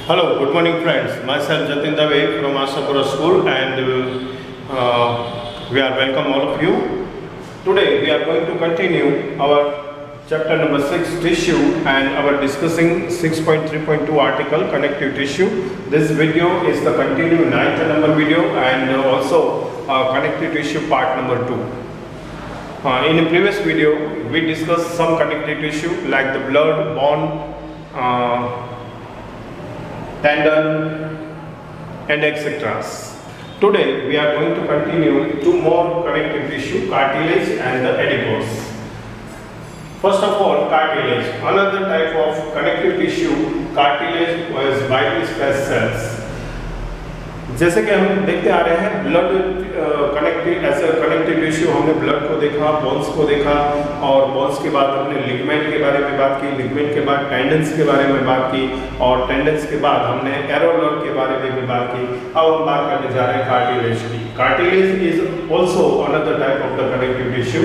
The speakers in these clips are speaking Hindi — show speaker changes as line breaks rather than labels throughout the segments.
Hello, good morning friends. Myself Jatin Dave from Ashapura School and we are welcome all of you. Today we are going to continue our chapter number 6 tissue and our discussing 6.3.2 article connective tissue. This video is the continued 9th number video and also connective tissue part number 2. In the previous video we discussed some connective tissue like the blood, bone, tendon and etc. Today we are going to continue two more connective tissue, cartilage and the adipose. First of all, cartilage, another type of connective tissue. Cartilage was vitally spaced cells. जैसे कि हम देखते आ रहे हैं ब्लड कनेक्टिव टिश्यू, हमने ब्लड को देखा, बोन्स को देखा और बोन्स के बाद हमने लिगमेंट के बारे में बात की, लिगमेंट के बाद टेंडन्स के बारे में बात की और टेंडन्स के बाद हमने एरोलर के बारे में भी बात की। अब हम बात करने जा रहे हैं कार्टिलेज की। Cartilage is also another type of the connective tissue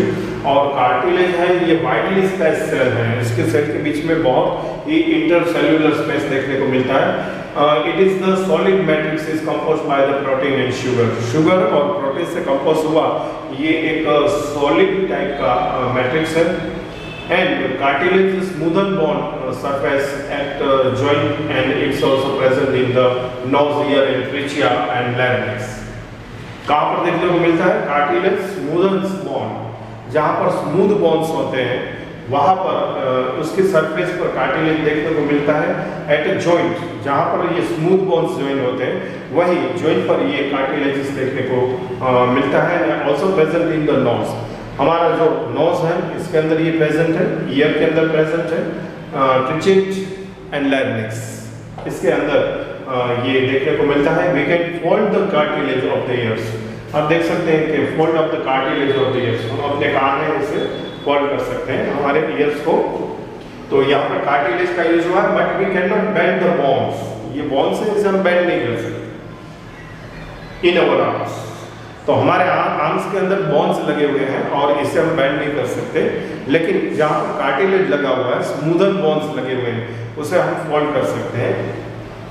और कार्टिलेज है ये वाइडली स्पेस सेल है। इसके सेल के बीच में बहुत ही इंटरसेल्युलर स्पेस देखने को मिलता है। It is the solid matrix is composed by the protein and sugar. Sugar और प्रोटीन से कंपोज हुआ ये एक solid टाइप का मैट्रिक्स है। And cartilage is smoothen bone surface at joint and it's also present in the nose, ear, and trachea and larynx. कहाँ पर देखने को मिलता है? Cartilage smoothen bone, जहाँ पर smooth bones होते हैं वहाँ पर उसके सरफेस पर कार्टिलेज देखने को मिलता है। एट ए जॉइंट, जहाँ पर ये स्मूथ बोन्स ज्वाइन होते हैं वही जॉइंट पर ये कार्टिलेजेस देखने को मिलता है। Also present in the nose, हमारा जो नोज है इसके अंदर ये प्रेजेंट है, ईयर के अंदर प्रेजेंट है, ट्रिचेट एंड लैरिंक्स इसके अंदर ये देखने को मिलता है। We can fold the cartilage of the ears, आप देख सकते हैं कि fold of the cartilage of the ears, हम अपने कान में इसे फोल्ड कर सकते हैं हमारे ईयर्स को। तो यहाँ पर कार्टिलेज का यूज हुआ है but we can not bend the bones, ये बोन्स है इसे हम बेंड नहीं कर सकते इन अवर आर्म्स। तो हमारे आर्म्स के अंदर बोन्स लगे हुए हैं और इसे हम बेंड नहीं कर सकते, लेकिन जहाँ पर कार्टिलेज लगा हुआ है, स्मूदन बोन्स लगे हुए हैं, उसे हम फोल्ड कर सकते हैं।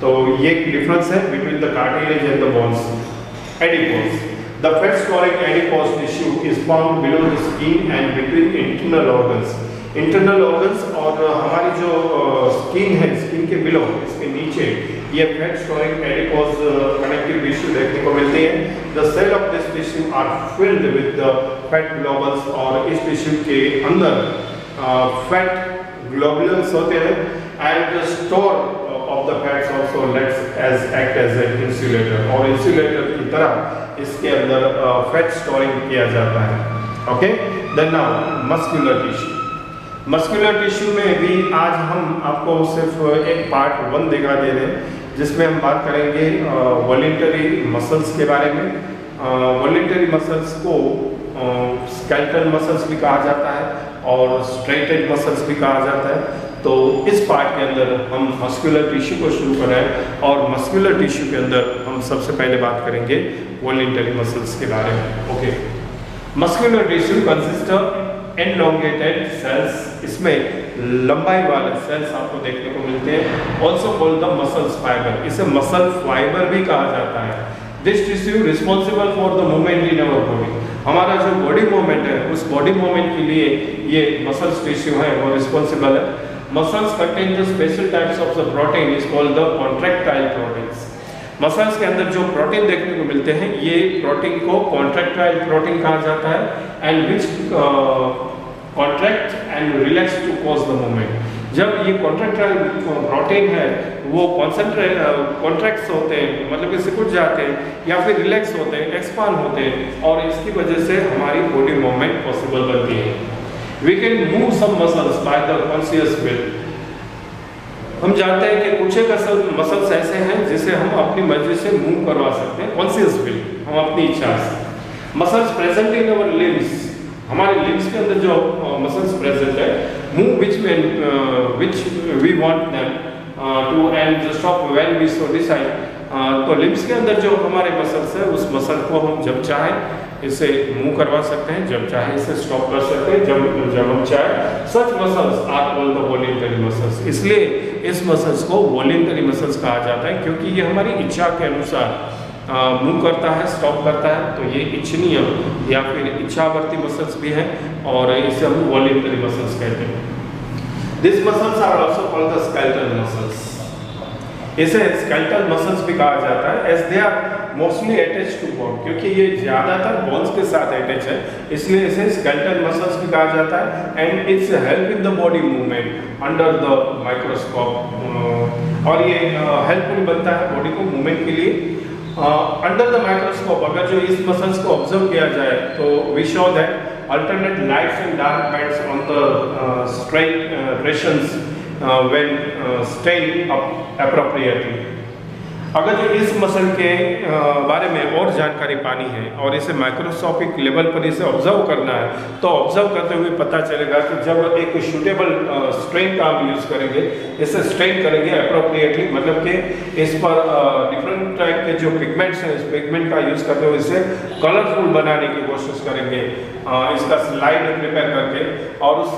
तो ये डिफरेंस है between the cartilage and the bones. Adipose, the fat storing adipose tissue is found below the skin and between internal organs. Internal organs और हमारी जो स्किन है, स्किन के बिलो, इसके नीचे ये fat storing adipose connective tissue देखने को मिलती है। The cell of this tissue are filled with the fat globules और इस टिश्यू के अंदर फैट ग्लोबुलस होते हैं and the store of the fats also act as an insulator और इंसुलेटर की तरह इसके अंदर फैट स्टोरिंग किया जाता है। Okay, then now muscular tissue. Muscular tissue में भी आज हम आपको सिर्फ एक पार्ट 1 दिखा दे रहे हैं जिसमें हम बात करेंगे वॉलंटरी मसल्स के बारे में। वॉलंटरी मसल्स को स्केलेटल मसल्स भी कहा जाता है और स्ट्रेटेड मसल्स भी कहा जाता है। तो इस पार्ट के अंदर हम मस्कुलर टिश्यू को शुरू कर रहे हैं और मस्कुलर टिश्यू के अंदर हम सबसे पहले बात करेंगे वॉलंटरी मसल्स के बारे में। Okay, muscular tissue consist of elongated cells, इसमें लंबाई वाले सेल्स आपको देखने को मिलते हैं। Also called the muscles fibre, इसे मसल फाइबर भी कहा जाता है। This tissue responsible for the movement in our body, हमारा जो बॉडी मूवमेंट है उस बॉडी मूवमेंट के लिए ये मसल्स टिश्यू है वो रिस्पॉन्सिबल है। Muscles contain the special types of the protein is called the contractile proteins. Muscles के अंदर जो प्रोटीन देखने को मिलते हैं ये प्रोटीन को कॉन्ट्रैक्टाइल प्रोटीन कहा जाता है and which contract and relax to cause the movement. जब ये कॉन्ट्रैक्टाइल प्रोटीन है वो कॉन्ट्रैक्ट्स होते हैं, मतलब कि सिकुड़ जाते हैं या फिर रिलैक्स होते हैं, एक्सपांड होते हैं और इसकी वजह से हमारी बॉडी मूवमेंट पॉसिबल बनती है। We can move some muscles by the conscious will. हम जानते हैं कि कुछ एक मसल्स ऐसे हैं जिसे हम अपनी मर्जी से मूव करवा सकते हैं, कॉन्शियस विल, हम अपनी इच्छा से। Muscles present in our limbs, हमारे लिम्स के अंदर जो मसल्स प्रेजेंट है, move which we want them to and stop when we so decide. तो लिम्स के अंदर जो हमारे मसल्स है उस मसल को हम जब चाहें इसे मूव करवा सकते हैं, जब चाहे इसे स्टॉप कर सकते हैं जब हम चाहे। Such muscles are called the voluntary muscles. इसलिए इस मसल्स को वॉलेंटरी मसल्स कहा जाता है, क्योंकि ये हमारी इच्छा के अनुसार मूव करता है, स्टॉप करता है। तो ये इच्छनीय या फिर इच्छावर्ती मसल्स भी हैं और इसे हम वॉलेंटरी मसल्स कहते हैं। This muscles are also called the skeletal muscles. इसे स्केलेटल मसल्स भी कहा जाता है, as they are mostly attach to bone, क्योंकि ये ज्यादातर बोन्स के साथ अटैच है, इसलिए इसे स्केलेटल मसल्स भी कहा जाता है। And it's help in the body movement under the microscope, और ये हेल्पफुल बनता है बॉडी को मूवमेंट के लिए अंडर द माइक्रोस्कोप। अगर जो इस मसल्स को ऑब्जर्व किया जाए तो we show that alternate lights and dark bands on the striations when strain up appropriately. अगर जो इस मसल के बारे में और जानकारी पानी है और इसे माइक्रोस्कोपिक लेवल पर इसे ऑब्जर्व करना है, तो ऑब्जर्व करते हुए पता चलेगा कि जब एक सूटेबल स्ट्रेन का हम यूज़ करेंगे, इसे स्ट्रेन करेंगे अप्रोप्रिएटली, मतलब कि इस पर डिफरेंट टाइप के जो पिगमेंट्स हैं, इस पिगमेंट का यूज़ करते हुए इसे कलरफुल बनाने की कोशिश करेंगे, इसका स्लाइड प्रिपेयर करके, और उस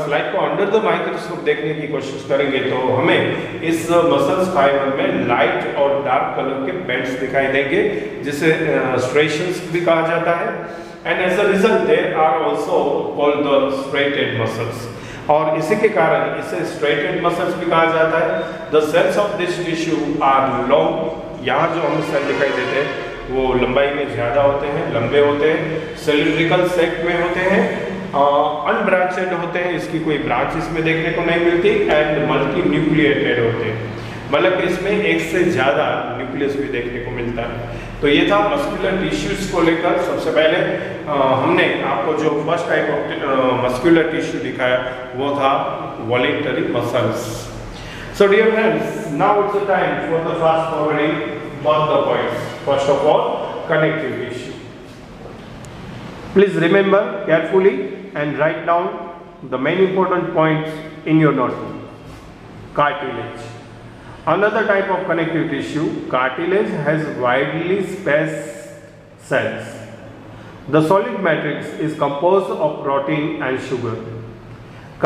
स्लाइड को अंडर द माइक्रोस्कोप देखने की कोशिश करेंगे तो हमें इस मसल्स फाइबर में लाइट और डार्क कलर के बैंड्स दिखाई देंगे, जिसे स्ट्रेशंस भी कहा जाता है। And as a result they are also called the striated muscles, और इसी के कारण इसे स्ट्रेटेड मसल्स भी कहा जाता है। The cells of this tissue are long, यहाँ जो हमें सेल दिखाई देते हैं वो लंबाई में ज़्यादा होते हैं, लंबे होते हैं, सिलिंड्रिकल शेप में होते हैं, अनब्रांचेड होते हैं, इसकी कोई ब्रांच इसमें देखने को नहीं मिलती, एंड मल्टी न्यूक्लिएटेड होते हैं, मतलब कि इसमें एक से ज़्यादा न्यूक्लियस भी देखने को मिलता है। तो ये था मस्कुलर टिश्यूज को लेकर। सबसे पहले हमने आपको जो first type of muscular tissue दिखाया वो था voluntary muscles. So dear friends, now it's the time for the fast forwarding both the points. First of all, connective tissue. Please remember carefully and write down the main important points in your notebook. Cartilage. Another type of connective tissue, cartilage has widely spaced cells. The solid matrix is composed of protein and sugar.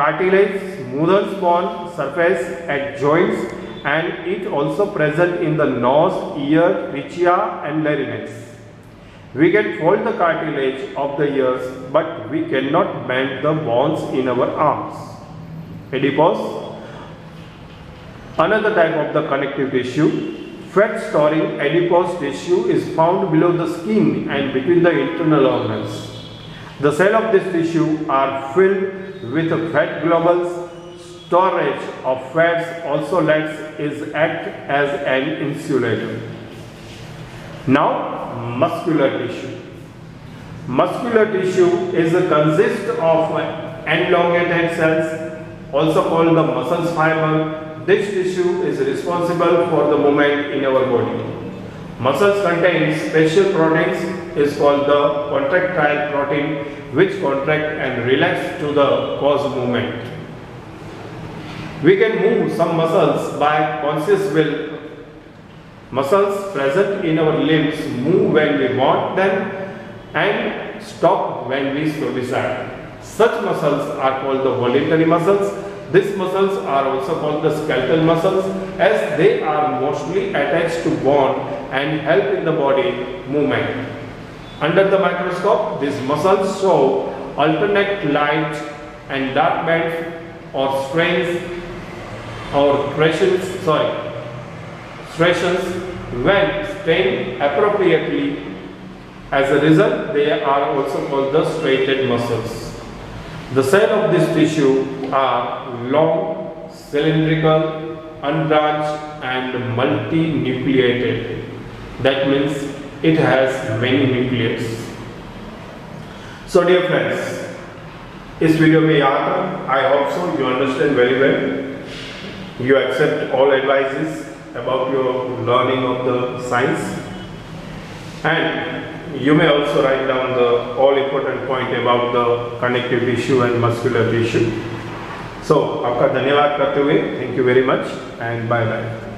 Cartilage smooths bone surface at joints, and it also present in the nose, ear, trachea and larynx. We can fold the cartilage of the ears, but we cannot bend the bones in our arms. Adipose. Another type of the connective tissue, fat storing adipose tissue is found below the skin and between the internal organs. The cells of this tissue are filled with fat globules. Storage of fats also act as an insulator. Now, muscular tissue. Muscular tissue consists of elongated cells, also called the muscle fiber. This tissue is responsible for the movement in our body. Muscles contain special proteins is called the contractile protein, which contract and relax to the cause movement. We can move some muscles by conscious will. Muscles present in our limbs move when we want them and stop when we so desire. Such muscles are called the voluntary muscles. These muscles are also called the skeletal muscles, as they are mostly attached to bone and help in the body movement. Under the microscope, these muscles show alternate light and dark bands or strains or striations when strained appropriately. As a result, they are also called the striated muscles. The cells of this tissue are long, cylindrical, unbranched and multinucleated. That means it has many nucleus. So dear friends, इस वीडियो में यहाँ तक। I hope so you understand very well. You accept all advices about your learning of the science, and you may also write down the all important point about the connective tissue and muscular tissue. So आपका धन्यवाद करते हुए, thank you very much and bye bye.